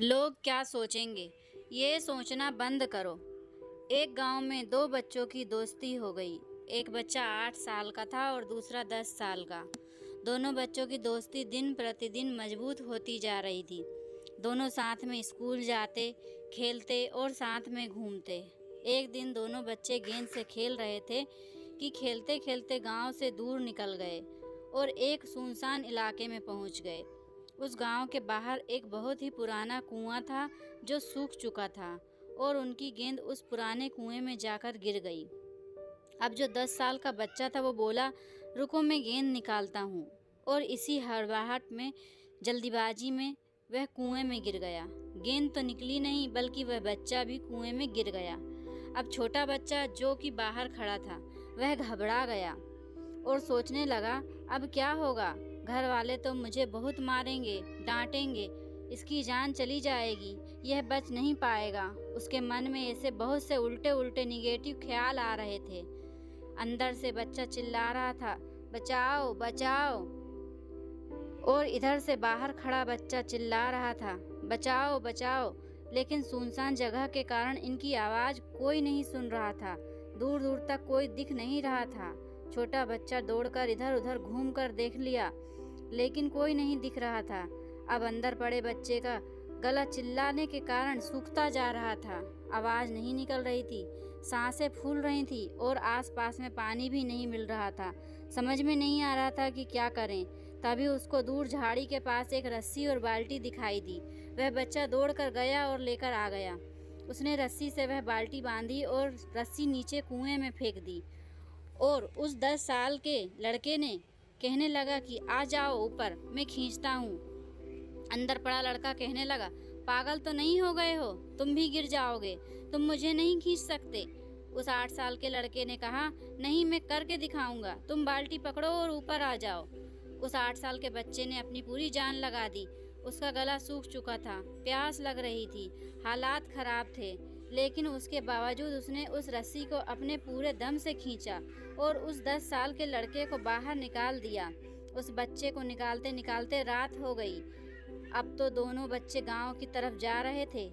लोग क्या सोचेंगे, ये सोचना बंद करो। एक गांव में दो बच्चों की दोस्ती हो गई। एक बच्चा 8 साल का था और दूसरा 10 साल का। दोनों बच्चों की दोस्ती दिन प्रतिदिन मजबूत होती जा रही थी। दोनों साथ में स्कूल जाते, खेलते और साथ में घूमते। एक दिन दोनों बच्चे गेंद से खेल रहे थे कि खेलते खेलते गांव से दूर निकल गए और एक सुनसान इलाके में पहुंच गए। उस गांव के बाहर एक बहुत ही पुराना कुआं था जो सूख चुका था और उनकी गेंद उस पुराने कुएं में जाकर गिर गई। अब जो 10 साल का बच्चा था वो बोला, रुको मैं गेंद निकालता हूँ। और इसी हड़बड़ाहट में, जल्दीबाजी में वह कुएं में गिर गया। गेंद तो निकली नहीं बल्कि वह बच्चा भी कुएं में गिर गया। अब छोटा बच्चा जो कि बाहर खड़ा था वह घबरा गया और सोचने लगा, अब क्या होगा। घर वाले तो मुझे बहुत मारेंगे, डांटेंगे, इसकी जान चली जाएगी, यह बच नहीं पाएगा। उसके मन में ऐसे बहुत से उल्टे उल्टे निगेटिव ख्याल आ रहे थे। अंदर से बच्चा चिल्ला रहा था, बचाओ बचाओ। और इधर से बाहर खड़ा बच्चा चिल्ला रहा था, बचाओ बचाओ। लेकिन सुनसान जगह के कारण इनकी आवाज़ कोई नहीं सुन रहा था। दूर दूर तक कोई दिख नहीं रहा था। छोटा बच्चा दौड़कर इधर उधर घूमकर देख लिया, लेकिन कोई नहीं दिख रहा था। अब अंदर पड़े बच्चे का गला चिल्लाने के कारण सूखता जा रहा था। आवाज़ नहीं निकल रही थी, सांसें फूल रही थी और आसपास में पानी भी नहीं मिल रहा था। समझ में नहीं आ रहा था कि क्या करें। तभी उसको दूर झाड़ी के पास एक रस्सी और बाल्टी दिखाई दी। वह बच्चा दौड़कर गया और लेकर आ गया। उसने रस्सी से वह बाल्टी बांधी और रस्सी नीचे कुएं में फेंक दी। और उस 10 साल के लड़के ने कहने लगा कि आ जाओ ऊपर, मैं खींचता हूँ। अंदर पड़ा लड़का कहने लगा, पागल तो नहीं हो गए हो, तुम भी गिर जाओगे, तुम मुझे नहीं खींच सकते। उस 8 साल के लड़के ने कहा, नहीं मैं करके दिखाऊंगा, तुम बाल्टी पकड़ो और ऊपर आ जाओ। उस 8 साल के बच्चे ने अपनी पूरी जान लगा दी। उसका गला सूख चुका था, प्यास लग रही थी, हालात खराब थे, लेकिन उसके बावजूद उसने उस रस्सी को अपने पूरे दम से खींचा और उस 10 साल के लड़के को बाहर निकाल दिया। उस बच्चे को निकालते निकालते रात हो गई। अब तो दोनों बच्चे गांव की तरफ जा रहे थे।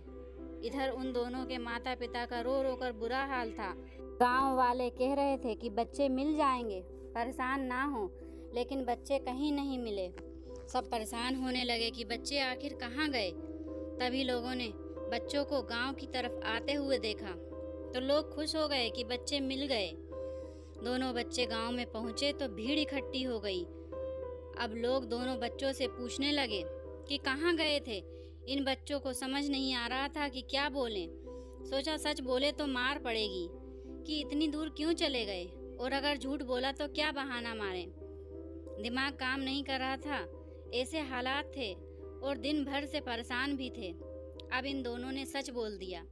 इधर उन दोनों के माता पिता का रो रो कर बुरा हाल था। गांव वाले कह रहे थे कि बच्चे मिल जाएंगे, परेशान ना हो, लेकिन बच्चे कहीं नहीं मिले। सब परेशान होने लगे कि बच्चे आखिर कहाँ गए। तभी लोगों ने बच्चों को गांव की तरफ आते हुए देखा तो लोग खुश हो गए कि बच्चे मिल गए। दोनों बच्चे गांव में पहुंचे तो भीड़ इकट्ठी हो गई। अब लोग दोनों बच्चों से पूछने लगे कि कहाँ गए थे। इन बच्चों को समझ नहीं आ रहा था कि क्या बोलें। सोचा सच बोले तो मार पड़ेगी कि इतनी दूर क्यों चले गए, और अगर झूठ बोला तो क्या बहाना मारें। दिमाग काम नहीं कर रहा था, ऐसे हालात थे और दिन भर से परेशान भी थे। अब इन दोनों ने सच बोल दिया।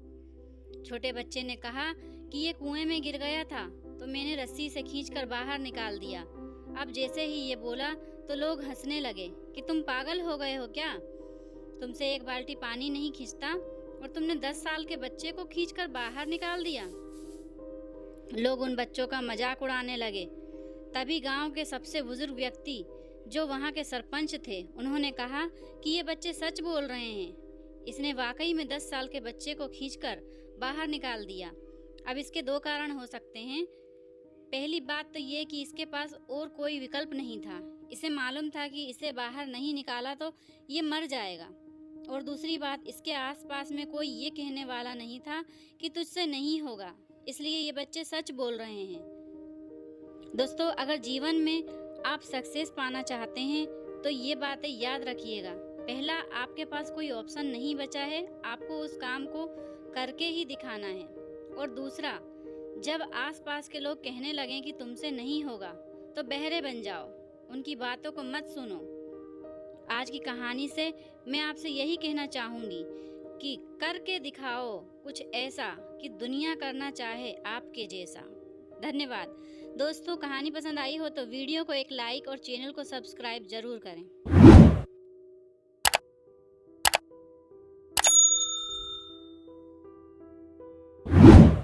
छोटे बच्चे ने कहा कि ये कुएं में गिर गया था तो मैंने रस्सी से खींचकर बाहर निकाल दिया। अब जैसे ही ये बोला तो लोग हंसने लगे कि तुम पागल हो गए हो क्या, तुमसे एक बाल्टी पानी नहीं खींचता और तुमने 10 साल के बच्चे को खींचकर बाहर निकाल दिया। लोग उन बच्चों का मजाक उड़ाने लगे। तभी गांव के सबसे बुजुर्ग व्यक्ति जो वहां के सरपंच थे, उन्होंने कहा कि ये बच्चे सच बोल रहे हैं, इसने वाकई में 10 साल के बच्चे को खींचकर बाहर निकाल दिया। अब इसके दो कारण हो सकते हैं। पहली बात तो ये कि इसके पास और कोई विकल्प नहीं था, इसे मालूम था कि इसे बाहर नहीं निकाला तो ये मर जाएगा। और दूसरी बात, इसके आसपास में कोई ये कहने वाला नहीं था कि तुझसे नहीं होगा, इसलिए ये बच्चे सच बोल रहे हैं। दोस्तों, अगर जीवन में आप सक्सेस पाना चाहते हैं तो ये बातें याद रखिएगा। पहला, आपके पास कोई ऑप्शन नहीं बचा है, आपको उस काम को करके ही दिखाना है। और दूसरा, जब आसपास के लोग कहने लगें कि तुमसे नहीं होगा तो बहरे बन जाओ, उनकी बातों को मत सुनो। आज की कहानी से मैं आपसे यही कहना चाहूँगी कि करके दिखाओ कुछ ऐसा कि दुनिया करना चाहे आपके जैसा। धन्यवाद दोस्तों। कहानी पसंद आई हो तो वीडियो को एक लाइक और चैनल को सब्सक्राइब जरूर करें।